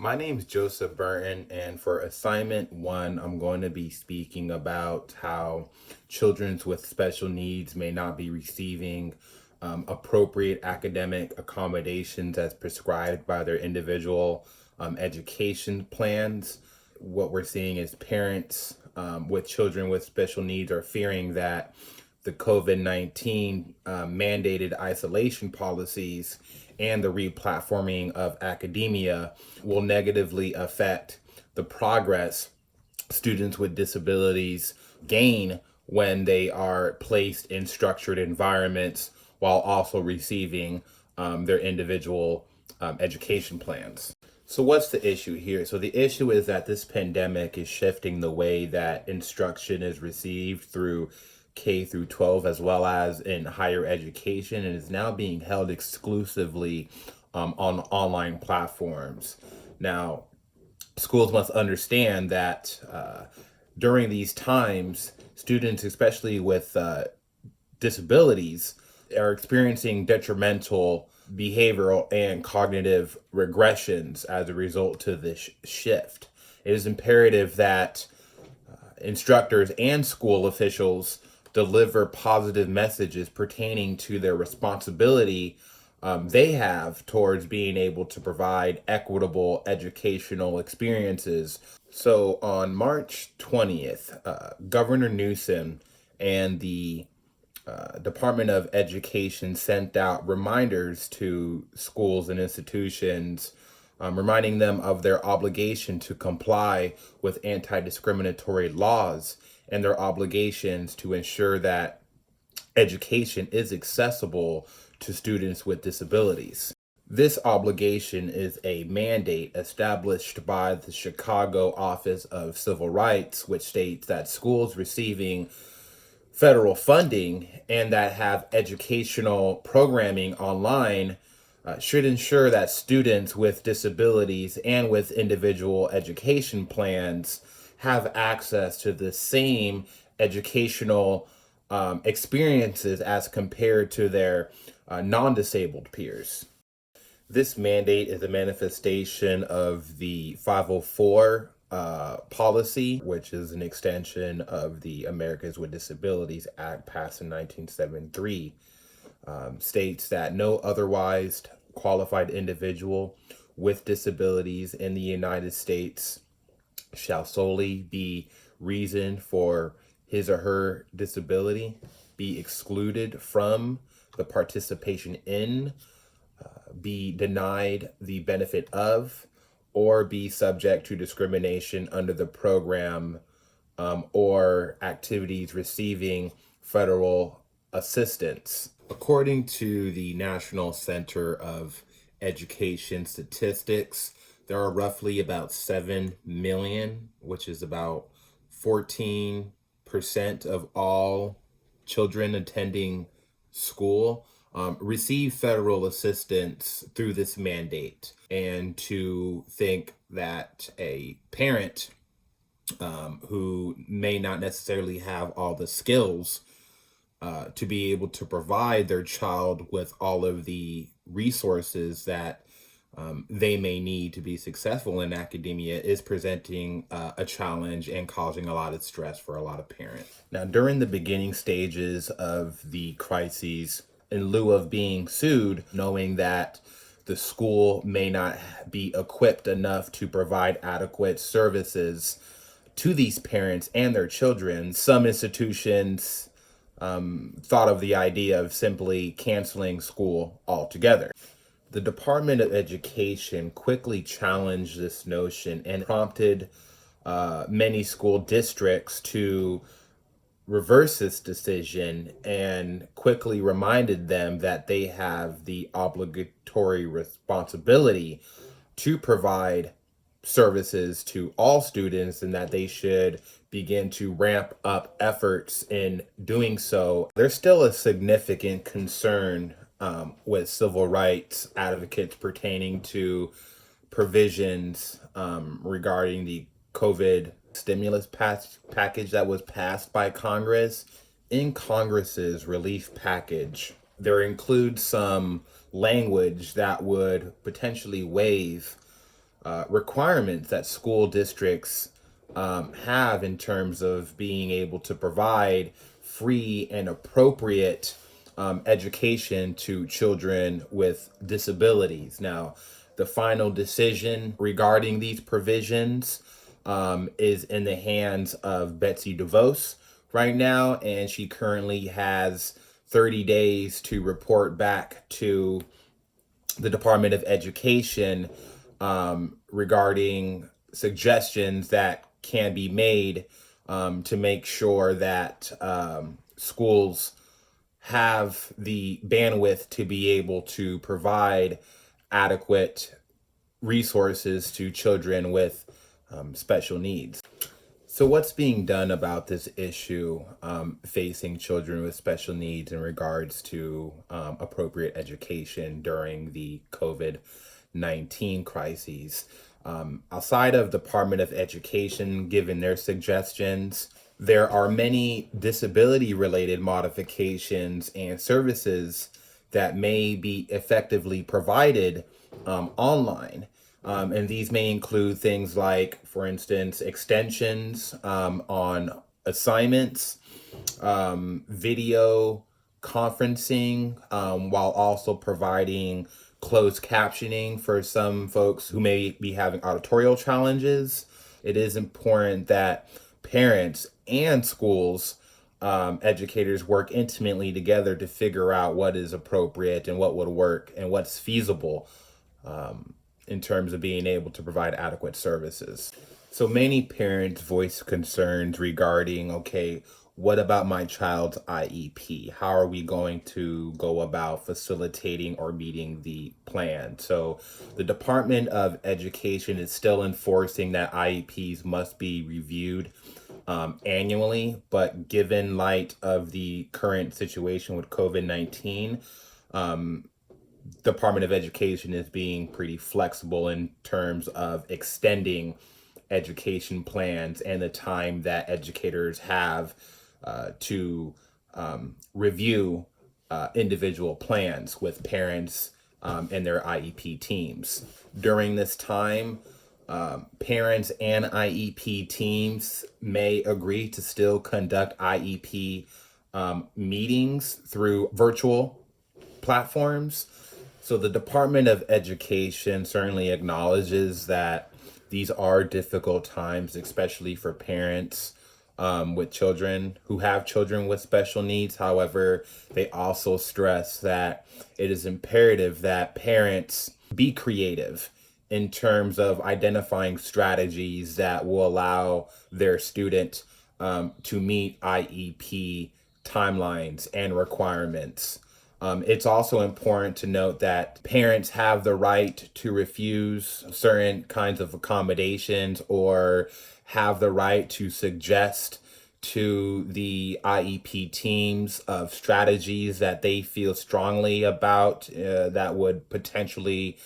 My name's Joseph Burton, and for assignment one, I'm going to be speaking about how children with special needs may not be receiving appropriate academic accommodations as prescribed by their individual education plans. What we're seeing is parents with children with special needs are fearing that the COVID-19 mandated isolation policies and the replatforming of academia will negatively affect the progress students with disabilities gain when they are placed in structured environments while also receiving their individual education plans. So, what's the issue here? So, the issue is that this pandemic is shifting the way that instruction is received through K through 12 as well as in higher education, and is now being held exclusively on online platforms. Now, schools must understand that during these times, students, especially with disabilities, are experiencing detrimental behavioral and cognitive regressions as a result to this shift. It is imperative that instructors and school officials deliver positive messages pertaining to their responsibility they have towards being able to provide equitable educational experiences. So on March 20th, Governor Newsom and the Department of Education sent out reminders to schools and institutions, reminding them of their obligation to comply with anti-discriminatory laws and their obligations to ensure that education is accessible to students with disabilities. This obligation is a mandate established by the Chicago Office of Civil Rights, which states that schools receiving federal funding and that have educational programming online should ensure that students with disabilities and with individual education plans have access to the same educational experiences as compared to their non-disabled peers. This mandate is a manifestation of the 504 policy, which is an extension of the Americans with Disabilities Act passed in 1973. States that no otherwise qualified individual with disabilities in the United States shall solely be reason for his or her disability be excluded from the participation in, be denied the benefit of, or be subject to discrimination under the program or activities receiving federal assistance. According to the National Center of Education Statistics, there are roughly about 7 million, which is about 14% of all children attending school receive federal assistance through this mandate. And to think that a parent who may not necessarily have all the skills to be able to provide their child with all of the resources that they may need to be successful in academia is presenting a challenge and causing a lot of stress for a lot of parents. Now, during the beginning stages of the crises, in lieu of being sued, knowing that the school may not be equipped enough to provide adequate services to these parents and their children, some institutions thought of the idea of simply canceling school altogether. The Department of Education quickly challenged this notion and prompted many school districts to reverse this decision and quickly reminded them that they have the obligatory responsibility to provide services to all students and that they should begin to ramp up efforts in doing so. There's still a significant concern with civil rights advocates pertaining to provisions regarding the COVID stimulus package that was passed by Congress. In Congress's relief package, there includes some language that would potentially waive requirements that school districts have in terms of being able to provide free and appropriate education to children with disabilities. Now, the final decision regarding these provisions is in the hands of Betsy DeVos right now, and she currently has 30 days to report back to the Department of Education regarding suggestions that can be made to make sure that schools have the bandwidth to be able to provide adequate resources to children with special needs. So, what's being done about this issue facing children with special needs in regards to appropriate education during the COVID-19 crises? Outside of Department of Education giving their suggestions, there are many disability-related modifications and services that may be effectively provided online. And these may include things like, for instance, extensions on assignments, video conferencing, while also providing closed captioning for some folks who may be having auditorial challenges. It is important that parents and schools, educators work intimately together to figure out what is appropriate and what would work and what's feasible in terms of being able to provide adequate services. So many parents voice concerns regarding, okay, what about my child's IEP? How are we going to go about facilitating or meeting the plan? So the Department of Education is still enforcing that IEPs must be reviewed annually, but given light of the current situation with COVID-19, Department of Education is being pretty flexible in terms of extending education plans and the time that educators have to review individual plans with parents and their IEP teams. During this time, parents and IEP teams may agree to still conduct IEP meetings through virtual platforms. So the Department of Education certainly acknowledges that these are difficult times, especially for parents with children who have children with special needs. However, they also stress that it is imperative that parents be creative in terms of identifying strategies that will allow their student to meet IEP timelines and requirements. It's also important to note that parents have the right to refuse certain kinds of accommodations or have the right to suggest to the IEP teams of strategies that they feel strongly about that would potentially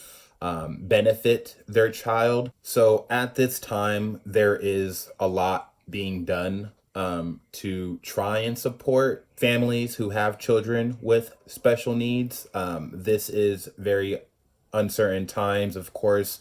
benefit their child. So at this time, there is a lot being done to try and support families who have children with special needs. This is very uncertain times. Of course,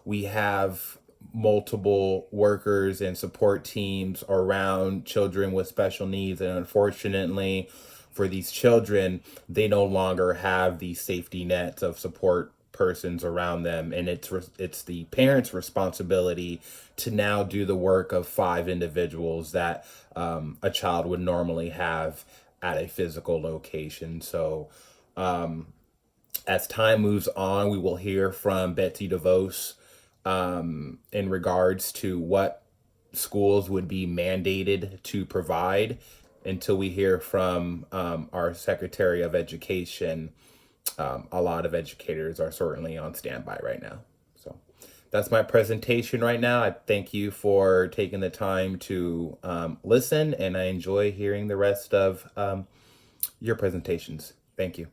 we have multiple workers and support teams around children with special needs. And unfortunately, for these children, they no longer have the safety nets of support persons around them, and it's the parents' responsibility to now do the work of 5 individuals that a child would normally have at a physical location. So as time moves on, we will hear from Betsy DeVos in regards to what schools would be mandated to provide until we hear from our Secretary of Education. A lot of educators are certainly on standby right now. So that's my presentation right now. I thank you for taking the time to listen, and I enjoy hearing the rest of your presentations. Thank you.